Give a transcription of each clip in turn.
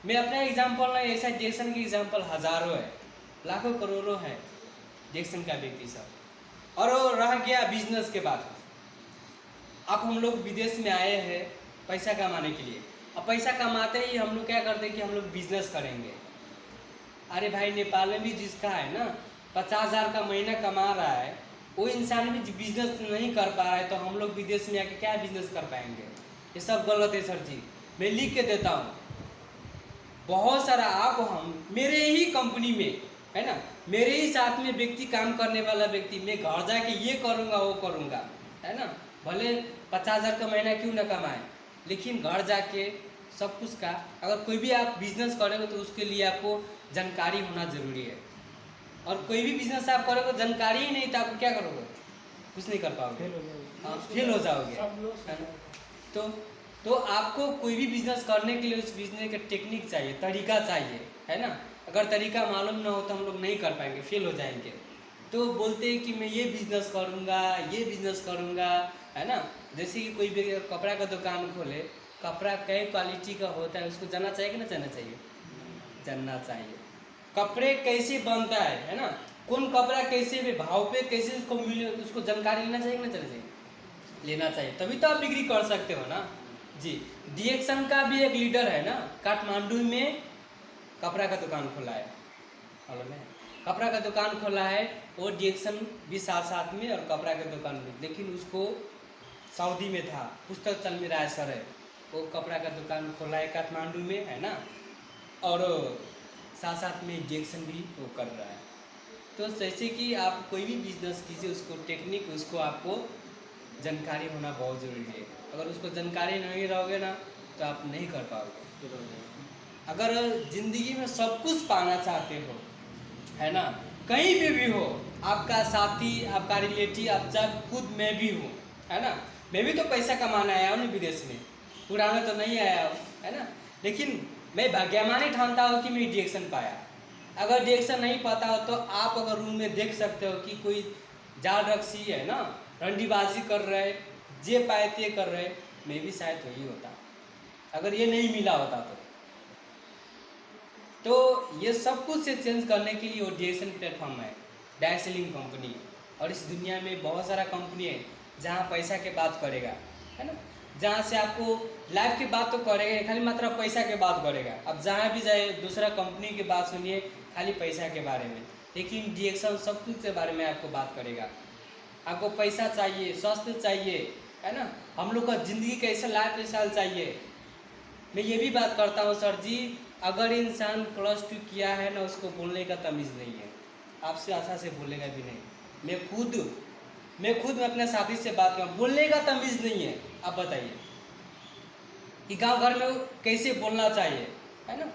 मैं अपना एग्जाम्पल नहीं, ऐसा डिएक्शन के एग्जाम्पल हज़ारों है, लाखों करोड़ों है डिएक्शन का व्यक्ति सब। और वो रह गया बिजनेस के बाद। अब हम लोग विदेश में आए हैं पैसा कमाने के लिए। अब पैसा कमाते ही हम लोग क्या करते हैं कि हम लोग बिजनेस करेंगे। अरे भाई, नेपाल में भी जिसका है ना 50,000 का महीना कमा रहा है, वो इंसान भी बिजनेस नहीं कर पा रहा है, तो हम लोग विदेश में आके क्या बिजनेस कर पाएंगे? ये सब गलत है सर जी। मैं लिख के देता हूँ, बहुत सारा आप हम मेरे ही कंपनी में है ना, मेरे ही साथ में व्यक्ति काम करने वाला व्यक्ति, मैं घर जाके ये करूँगा वो करूँगा है ना, भले 50,000 का महीना क्यों ना कमाए, लेकिन घर जाके सब कुछ का अगर कोई भी आप बिजनेस करेंगे तो उसके लिए आपको जानकारी होना ज़रूरी है। और कोई भी बिजनेस आप करोगे तो जानकारी ही नहीं तो आप क्या करोगे? कुछ नहीं कर पाओगे, हाँ फेल हो जाओगे, है ना। तो आपको कोई भी बिजनेस करने के लिए उस बिजनेस का टेक्निक चाहिए, तरीका चाहिए, है ना। अगर तरीका मालूम ना हो तो हम लोग नहीं कर पाएंगे, फेल हो जाएंगे। तो बोलते हैं कि मैं ये बिजनेस करूँगा, ये बिजनेस करूँगा, है ना। जैसे कि कोई भी कपड़ा का दुकान खोले, कपड़ा कई क्वालिटी का होता है, उसको जानना चाहिए कि ना जानना चाहिए? जानना चाहिए। कपड़े कैसे बनता है ना, कौन कपड़ा कैसे भी भाव पे कैसे उसको मिले, उसको जानकारी लेना चाहिए कि ना चलना चाहिए? लेना चाहिए, तभी तो आप बिक्री कर सकते हो ना जी। डिएक्शन का भी एक लीडर है ना, काठमांडू में कपड़ा का दुकान खोला है, मालूम है? कपड़ा का दुकान खोला है, वो डिएक्शन भी साथ साथ में और कपड़ा के दुकान में, लेकिन उसको सऊदी में था, पुस्तक चल में राय सर है, वो कपड़ा का दुकान खोला है काठमांडू में, है ना। और साथ साथ में डिएक्शन भी वो कर रहा है। तो जैसे कि आप कोई भी बिजनेस कीजिए, उसको टेक्निक, उसको आपको जानकारी होना बहुत ज़रूरी है। अगर उसको जानकारी नहीं रहोगे ना तो आप नहीं कर पाओगे। अगर ज़िंदगी में सब कुछ पाना चाहते हो, है ना, कहीं भी हो, आपका साथी, आपका रिलेटिव, आप चाहे खुद मैं भी हूँ, है ना। मैं भी तो पैसा कमाने आया हूँ ना विदेश में, उड़ाने तो नहीं आया हूँ, है ना। लेकिन मैं भाग्यवान ही ठानता हूँ कि मैं डिएक्शन पाया। अगर डिएक्शन नहीं पाता हो तो आप अगर रूम में देख सकते हो कि कोई जाल रक्सी है ना, रंडीबाजी कर रहे, जे पाए ते कर रहे, मैं भी शायद वही होता अगर ये नहीं मिला होता तो ये सब कुछ से चेंज करने के लिए वो डिएक्शन प्लेटफॉर्म है, डायरेक्ट सेलिंग कंपनी। और इस दुनिया में बहुत सारा कंपनी है जहाँ पैसा के बात करेगा, है ना, जहाँ से आपको लाइफ की बात तो करेगा, खाली मात्र पैसा के बात करेगा। अब जहाँ भी जाए दूसरा कंपनी की बात सुनिए, खाली पैसा के बारे में, लेकिन डिएक्शन सब कुछ के बारे में आपको बात करेगा। आपको पैसा चाहिए, स्वास्थ्य चाहिए, है ना, हम लोग का ज़िंदगी कैसे लाइफ स्टाइल चाहिए। मैं ये भी बात करता हूँ सर जी, अगर इंसान +2 किया है ना, उसको बोलने का तमीज़ नहीं है, आपसे आशा से बोलेगा भी नहीं। मैं खुद अपने साथी से बात कर, बोलने का तमीज़ नहीं है। आप बताइए कि गांव घर में कैसे बोलना चाहिए, है ना,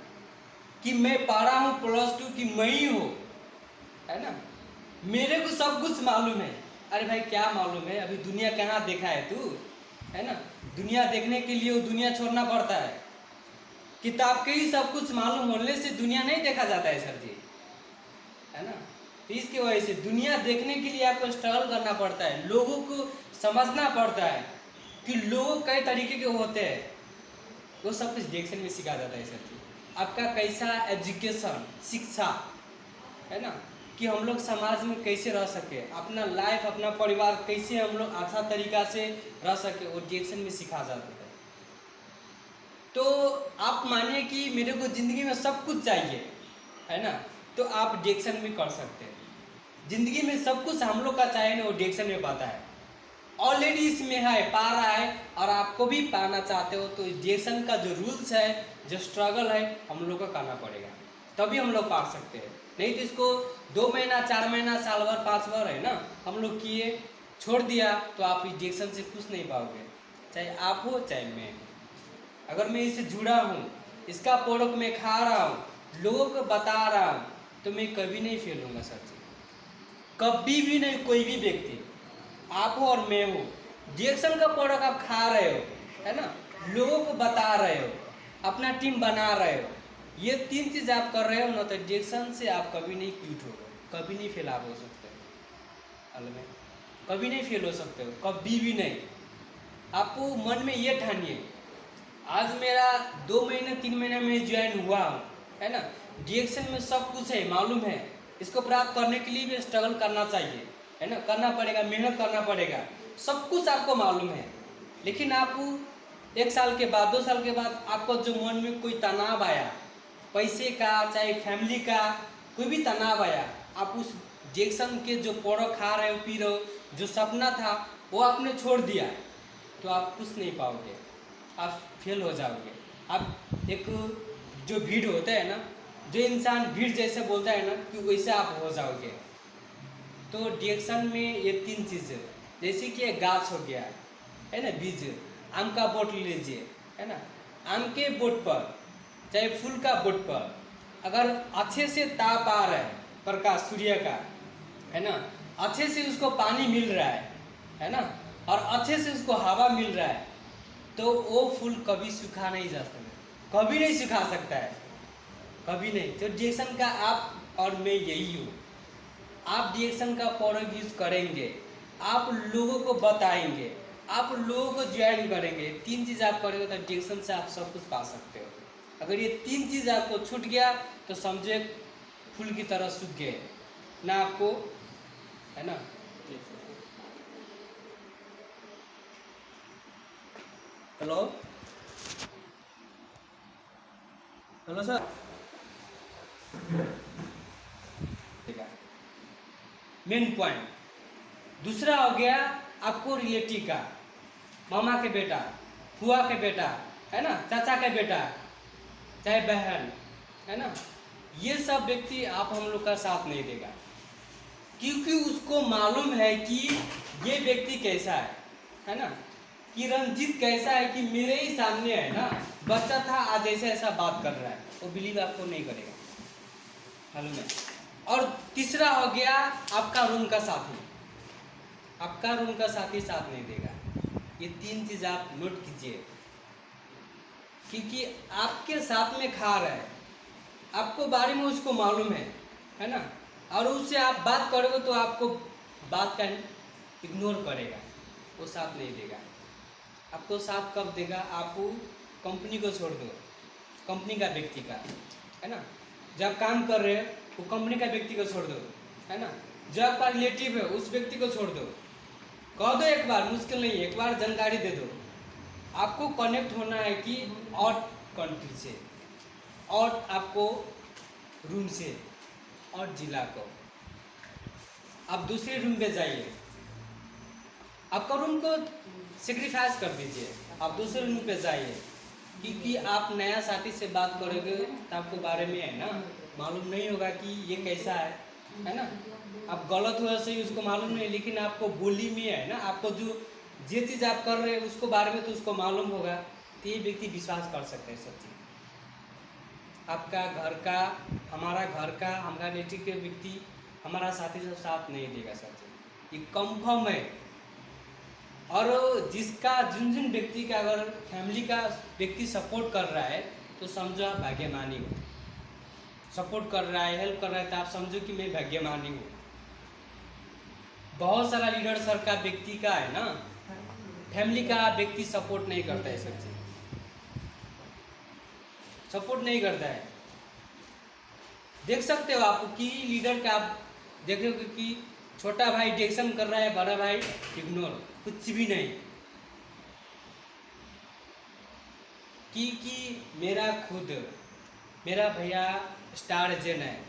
कि मैं पढ़ा हूँ +2 कि मैं ही हूँ, है ना, मेरे को सब कुछ मालूम है। अरे भाई क्या मालूम है? अभी दुनिया कहाँ देखा है तू, है ना। दुनिया देखने के लिए वो दुनिया छोड़ना पड़ता है। किताब के ही सब कुछ मालूम होने से दुनिया नहीं देखा जाता है सर जी, है ना। तो इसकी वजह से दुनिया देखने के लिए आपको स्ट्रगल करना पड़ता है, लोगों को समझना पड़ता है कि लोग कई तरीके के होते हैं। वो सब कुछ डिएक्शन में सिखा जाता है सर जी। आपका कैसा एजुकेशन, शिक्षा, है ना, कि हम लोग समाज में कैसे रह सके, अपना लाइफ, अपना परिवार कैसे हम लोग अच्छा तरीका से रह सके, वो डिएक्शन में सिखा जाता है। तो आप मानिए कि मेरे को ज़िंदगी में सब कुछ चाहिए, है ना, तो आप डिएक्शन में कर सकते हैं। ज़िंदगी में सब कुछ हम लोग का चाहिए ना, वो डिएक्शन में पाता है, ऑलरेडी इसमें है, पा रहा है। और आपको भी पाना चाहते हो तो डिएक्शन का जो रूल्स है, जो स्ट्रगल है, हम लोग को करना पड़ेगा, तभी हम लोग पा सकते हैं। नहीं तो इसको 2 महीना, 4 महीना, साल भर, 5 बार, है ना, हम लोग किए, छोड़ दिया, तो आप इस डिएक्शन से कुछ नहीं पाओगे, चाहे आप हो चाहे मैं। अगर मैं इससे जुड़ा हूँ, इसका प्रोडक्ट मैं खा रहा हूँ, लोगों को बता रहा हूँ, तो मैं कभी नहीं फेल होऊंगा सर जी, कभी भी नहीं। कोई भी व्यक्ति, आप हो और मैं हूँ, डिएक्शन का प्रोडक्ट आप खा रहे हो, है ना, लोगों को बता रहे हो, अपना टीम बना रहे हो, ये 3 चीज़ आप कर रहे हो ना, तो डिएक्शन से आप कभी नहीं क्विट हो, कभी नहीं फेल आप हो सकते हो, अलग, कभी नहीं फेल हो सकते हो, कभी भी नहीं। आपको मन में ये ठानिए, आज मेरा 2 महीने 3 महीने में ज्वाइन हुआ हूँ, है ना। डीएक्शन में सब कुछ है, मालूम है। इसको प्राप्त करने के लिए भी स्ट्रगल करना चाहिए, है ना, करना पड़ेगा, मेहनत करना पड़ेगा, सब कुछ आपको मालूम है। लेकिन आप 1 साल के बाद 2 साल के बाद आपको जो मन में कोई तनाव आया, पैसे का चाहे फैमिली का कोई भी तनाव आया, आप उस डीएक्शन के जो पौड़ो खा रहे हो पी रहे हो, जो सपना था वो आपने छोड़ दिया, तो आप कुछ नहीं पाओगे, आप फेल हो जाओगे। आप एक जो भीड़ होता है ना, जो इंसान भीड़ जैसे बोलता है ना, कि वैसे आप हो जाओगे। तो डीएक्शन में ये 3 चीज़ें, जैसे कि एक गाछ हो गया, है ना, बीज, आम का बोट ले लीजिए, है ना। आम के बोट पर चाहे फूल का बोट पर अगर अच्छे से ताप आ रहा है, प्रकाश सूर्य का, है ना, अच्छे से उसको पानी मिल रहा है ना, और अच्छे से उसको हवा मिल रहा है, तो वो फूल कभी सूखा नहीं जा सकता, कभी नहीं सूखा सकता है, कभी नहीं। तो डीएक्शन का आप और मैं यही हूँ। आप डीएक्शन का प्रोडक्ट यूज करेंगे, आप लोगों को बताएंगे, आप लोगों को ज्वाइन करेंगे, 3 चीज़ आप करेंगे तो डीएक्शन से आप सब कुछ पा सकते हो। अगर ये 3 चीज़ आपको छूट गया तो समझे फूल की तरह सूख गए ना, आपको, है ना। Hello hello sir. Main point दूसरा हो गया आपको रिलेटिव का, मामा के बेटा, फुआ के बेटा, है ना, चाचा के बेटा, चाहे बहन, है ना, ये सब व्यक्ति आप हम लोग का साथ नहीं देगा, क्योंकि उसको मालूम है कि ये व्यक्ति कैसा है ना, कि रंजीत कैसा है, कि मेरे ही सामने है ना, बच्चा था आज ऐसा ऐसा बात कर रहा है, वो बिलीव आपको नहीं करेगा, मालूम है। और तीसरा हो गया आपका रूम का साथी, आपका रूम का साथी साथ नहीं देगा। ये 3 चीज़ आप नोट कीजिए, क्योंकि आपके साथ में खा रहा है, आपको बारे में उसको मालूम है ना, और उससे आप बात करोगे तो आपको बात का इग्नोर करेगा, वो साथ नहीं देगा। आपको साथ कब देगा, आप कंपनी को छोड़ दो, कंपनी का व्यक्ति का, है ना, जब काम कर रहे हो वो कंपनी का व्यक्ति को छोड़ दो, है ना, जो आपका रिलेटिव है उस व्यक्ति को छोड़ दो, कह दो एक बार, मुश्किल नहीं है, एक बार जानकारी दे दो। आपको कनेक्ट होना है कि और कंट्री से, और आपको रूम से, और जिला को, आप दूसरे रूम पे जाइए, आपका रूम को सेक्रीफाइस कर दीजिए, आप दूसरे रूम पे जाइए, क्योंकि आप नया साथी से बात करोगे तो आपको बारे में, है ना, मालूम नहीं होगा कि ये कैसा है ना, आप गलत हुआ सही उसको मालूम नहीं, लेकिन आपको बोली में, है ना, आपको जो चीज़ आप कर रहे हैं उसको बारे में तो उसको मालूम होगा, तो ये व्यक्ति विश्वास कर सकते हैं सब चीज़। आपका घर का, हमारा घर का, हमारा रिलेटिव के व्यक्ति हमारा साथी से साथ नहीं देगा सर जी, ये कंफर्म है। और जिसका जिन व्यक्ति का अगर फैमिली का व्यक्ति सपोर्ट कर रहा है तो समझो आप भाग्यमानी हो, सपोर्ट कर रहा है, हेल्प कर रहा है, तो आप समझो कि मैं भाग्यमानी हूँ। बहुत सारा लीडर सर का व्यक्ति का, है ना, फैमिली का व्यक्ति सपोर्ट नहीं करता है, सर जी सपोर्ट नहीं करता है। देख सकते हो आप कि लीडर का आप देखोगे कि छोटा भाई डीएक्शन कर रहा है, बड़ा भाई इग्नोर, कुछ भी नहीं, कि मेरा खुद, मेरा भैया स्टार एजेंट है,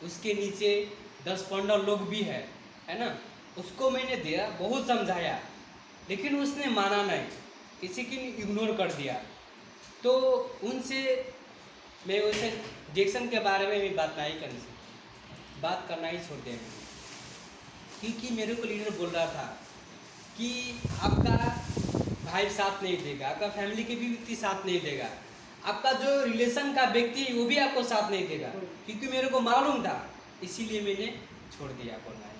उसके नीचे 10-15 लोग भी है ना, उसको मैंने दिया, बहुत समझाया, लेकिन उसने माना नहीं, किसी की इग्नोर कर दिया। तो उनसे मैं वैसे डीएक्शन के बारे में भी बात नहीं करनी चाहिए, बात करना ही छोड़ दिया, क्योंकि मेरे को लीडर बोल रहा था कि आपका भाई साथ नहीं देगा, आपका फैमिली के भी व्यक्ति साथ नहीं देगा, आपका जो रिलेशन का व्यक्ति वो भी आपको साथ नहीं देगा, क्योंकि मेरे को मालूम था, इसीलिए मैंने छोड़ दिया बोलना है।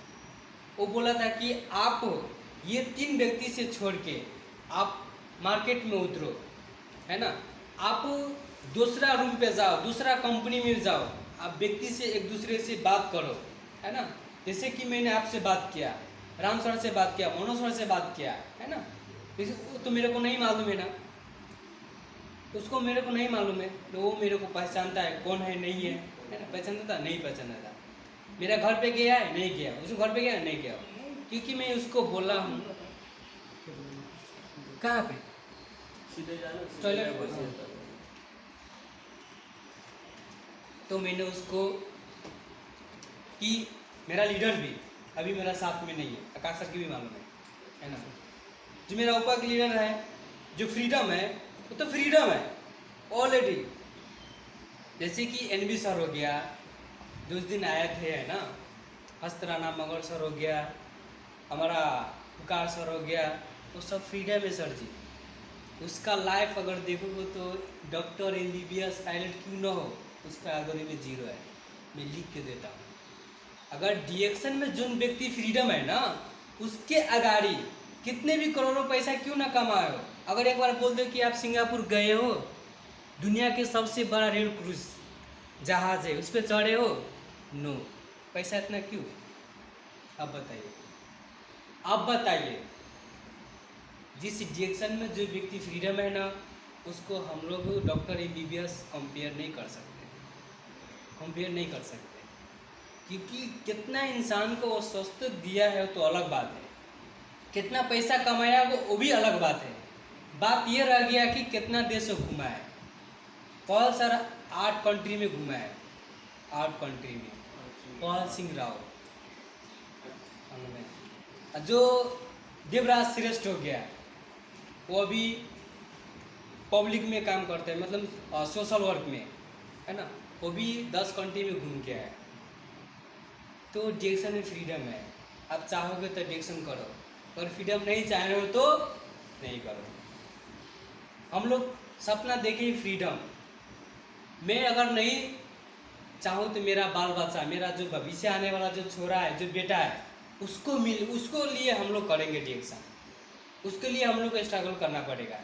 वो बोला था कि आप ये 3 व्यक्ति से छोड़ के आप मार्केट में उतरो, है ना, आप दूसरा रूम पे जाओ, दूसरा कंपनी में जाओ, आप व्यक्ति से एक दूसरे से बात करो, है ना, जैसे कि मैंने आपसे बात किया, राम सर से बात किया, मनोज सर से बात किया, है ना, तो मेरे को नहीं मालूम है ना, उसको मेरे को नहीं मालूम है, तो वो मेरे को पहचानता है कौन है नहीं है ना, पहचानता था नहीं पहचानता था। मेरा घर पे गया है नहीं गया, उसको घर पे गया है नहीं गया, क्योंकि मैं उसको बोला हूँ। कहाँ पे टॉयलेट पर। तो मैंने उसको कि मेरा लीडर भी अभी मेरा साथ में नहीं है, आकाश सर की भी मालूम है ना। जो मेरा ऊपर का लीडर है, जो फ्रीडम है वो तो फ्रीडम है ऑलरेडी। जैसे कि एनबी सर हो गया, जो उस दिन आए थे है ना, हस्तराना मगर सर हो गया, हमारा पुकार सर हो गया, वो सब फ्रीडम है सर जी। उसका लाइफ अगर देखोगे तो डॉक्टर एमबीबीएस पायलट क्यों ना हो, उसका आगे में 0 है, मैं लिख के देता हूँ। अगर डिएक्शन में जो व्यक्ति फ्रीडम है ना, उसके अगाड़ी कितने भी करोड़ों पैसा क्यों ना कमाए हो, अगर एक बार बोल दो कि आप सिंगापुर गए हो, दुनिया के सबसे बड़ा रेड क्रूज जहाज है उस पर चढ़े हो, नो, पैसा इतना क्यों? अब बताइए, अब बताइए। जिस डिएक्शन में जो व्यक्ति फ्रीडम है ना, उसको हम लोग डॉक्टर एमबीबीएस कंपेयर नहीं कर सकते, कंपेयर नहीं कर सकते, क्योंकि कितना इंसान को वो स्वस्थ दिया है तो अलग बात है, कितना पैसा कमाया वो भी अलग बात है। बात ये रह गया कि कितना देश घुमा है। पॉल सर 8 कंट्री में घुमा है, 8 कंट्री में, पॉल सिंह राव। जो देवराज श्रेष्ठ हो गया, वो अभी पब्लिक में काम करते हैं, मतलब सोशल वर्क में है ना, वो भी 10 कंट्री में घूम के आए। तो डिएक्शन में फ्रीडम है, आप चाहोगे तो डिएक्शन करो, अगर फ्रीडम नहीं चाह रहे हो तो नहीं करो। हम लोग सपना देखें फ्रीडम। मैं अगर नहीं चाहूँ तो मेरा बाल बच्चा, मेरा जो भविष्य आने वाला जो छोरा है, जो बेटा है, उसको लिए हम लोग करेंगे डिएक्शन, उसके लिए हम लोग को स्ट्रगल करना पड़ेगा।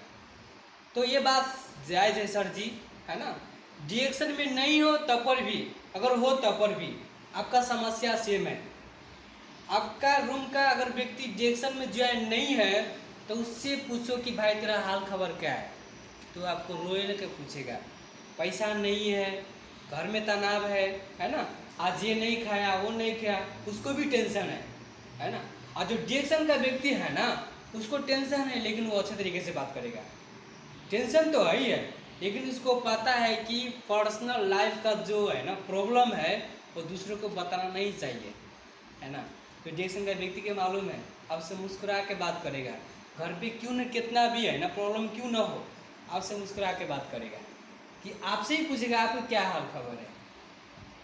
तो ये बात जायज़ है सर जी, है ना। डिएक्शन में नहीं हो तब पर भी, अगर हो तब पर भी आपका समस्या सेम है। आपका रूम का अगर व्यक्ति डिएक्शन में ज्वाइन नहीं है तो उससे पूछो कि भाई तेरा हाल खबर क्या है, तो आपको रोए लेकर पूछेगा। पैसा नहीं है, घर में तनाव है ना, आज ये नहीं खाया वो नहीं खाया, उसको भी टेंशन है ना। और जो डिएक्शन का व्यक्ति है ना, उसको टेंशन है लेकिन वो अच्छे तरीके से बात करेगा। टेंशन तो है ही है, लेकिन उसको पता है कि पर्सनल लाइफ का जो है ना प्रॉब्लम है, वो दूसरों को बताना नहीं चाहिए, है ना। तो डिएक्शन का व्यक्ति के मालूम है, आपसे मुस्कुरा के बात करेगा, घर पे क्यों न कितना भी है ना प्रॉब्लम क्यों ना हो, आपसे मुस्कुरा के बात करेगा, कि आपसे ही पूछेगा आपको क्या हाल खबर है,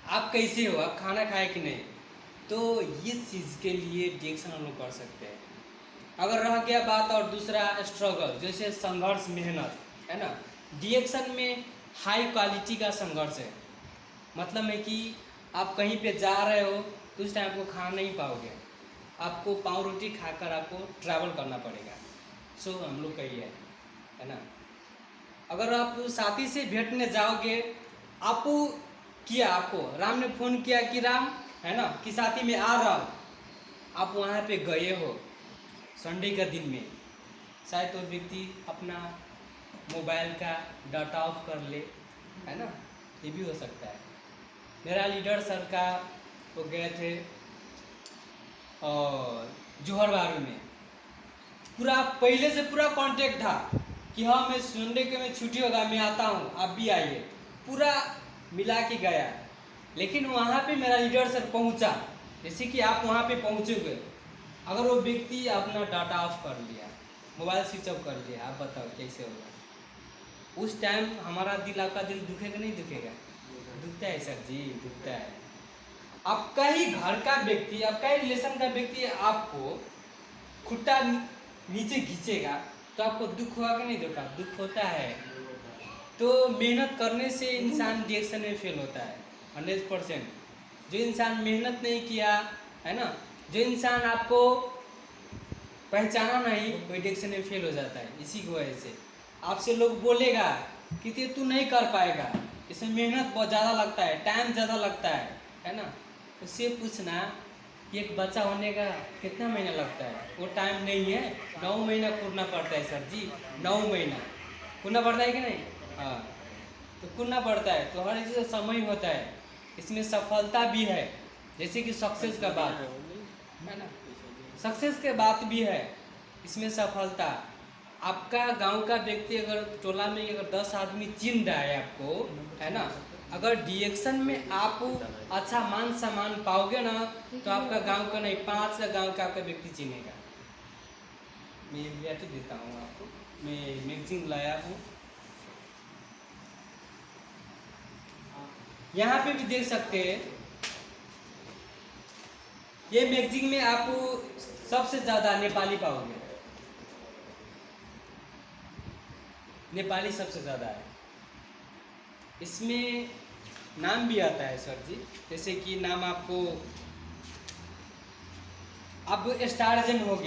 आप कैसे हो, आप खाना खाए कि नहीं। तो इस चीज़ के लिए डिएक्शन हम लोग कर सकते हैं। अगर रह गया बात और दूसरा स्ट्रगल, जैसे संघर्ष मेहनत, है ना। डिएक्शन में हाई क्वालिटी का संघर्ष है, मतलब है कि आप कहीं पे जा रहे हो तो उस टाइम आपको खाना नहीं पाओगे, आपको पाव रोटी खाकर आपको ट्रैवल करना पड़ेगा। सो हम लोग का ये है ना। अगर आप साथी से भेंटने जाओगे, आपको राम ने फ़ोन किया कि राम है ना कि साथी में आ रहा हूँ, आप वहाँ पे गए हो संडे का दिन में, शायद तो व्यक्ति अपना मोबाइल का डाटा ऑफ कर ले, है ना, ये भी हो सकता है। मेरा लीडर सर का वो गए थे और जोहर बारू में, पूरा पहले से पूरा कांटेक्ट था कि हाँ मैं संडे के में छुट्टी होगा, मैं आता हूँ, आप भी आइए, पूरा मिला के गया। लेकिन वहाँ पे मेरा लीडर सर पहुँचा, जैसे कि आप वहाँ पे पहुँचोगे, अगर वो व्यक्ति अपना डाटा ऑफ कर लिया, मोबाइल स्विच ऑफ कर लिया, आप बताओ कैसे होगा। उस टाइम हमारा दिल, आपका दिल दुखेगा नहीं दुखेगा? दुखता है सर जी, दुखता है। आपका ही घर का व्यक्ति, आपका ही रिलेशन का व्यक्ति आपको खुट्टा नीचे खींचेगा तो आपको दुख होगा कि नहीं दुखा? दुख होता है। तो मेहनत करने से इंसान डिएक्शन में फेल होता है 100%। जो इंसान मेहनत नहीं किया, है ना, जो इंसान आपको पहचाना नहीं, वो डिएक्शन में फेल हो जाता है। इसी की वजह से आपसे लोग बोलेगा कि तू नहीं कर पाएगा, इसमें मेहनत बहुत ज़्यादा लगता है, टाइम ज़्यादा लगता है ना। उससे पूछना कि एक बच्चा होने का कितना महीना लगता है, वो टाइम नहीं है, 9 महीना कूदना पड़ता है सर जी, 9 महीना कूदना पड़ता है कि नहीं? हाँ, तो करना पड़ता है। तो हर चीज़ का समय होता है, इसमें सफलता भी है, जैसे कि सक्सेस का बात है ना, सक्सेस के बात भी है, इसमें सफलता। आपका गांव का व्यक्ति अगर टोला में अगर 10 आदमी चिन रहा है आपको, है ना, अगर डिएक्शन में आप अच्छा मान सम्मान पाओगे ना, तो आपका गांव का नहीं 5 का गांव का आपका व्यक्ति चिनेगा। मैं ये रियलिटी देता हूँ आपको, मैं मैगजीन लाया हूँ, यहाँ पे भी देख सकते हैं। ये मैगजीन में आप सबसे ज़्यादा नेपाली पाओगे, नेपाली सबसे ज़्यादा है। इसमें नाम भी आता है सर जी, जैसे कि नाम आपको अब स्टारजन हो गया।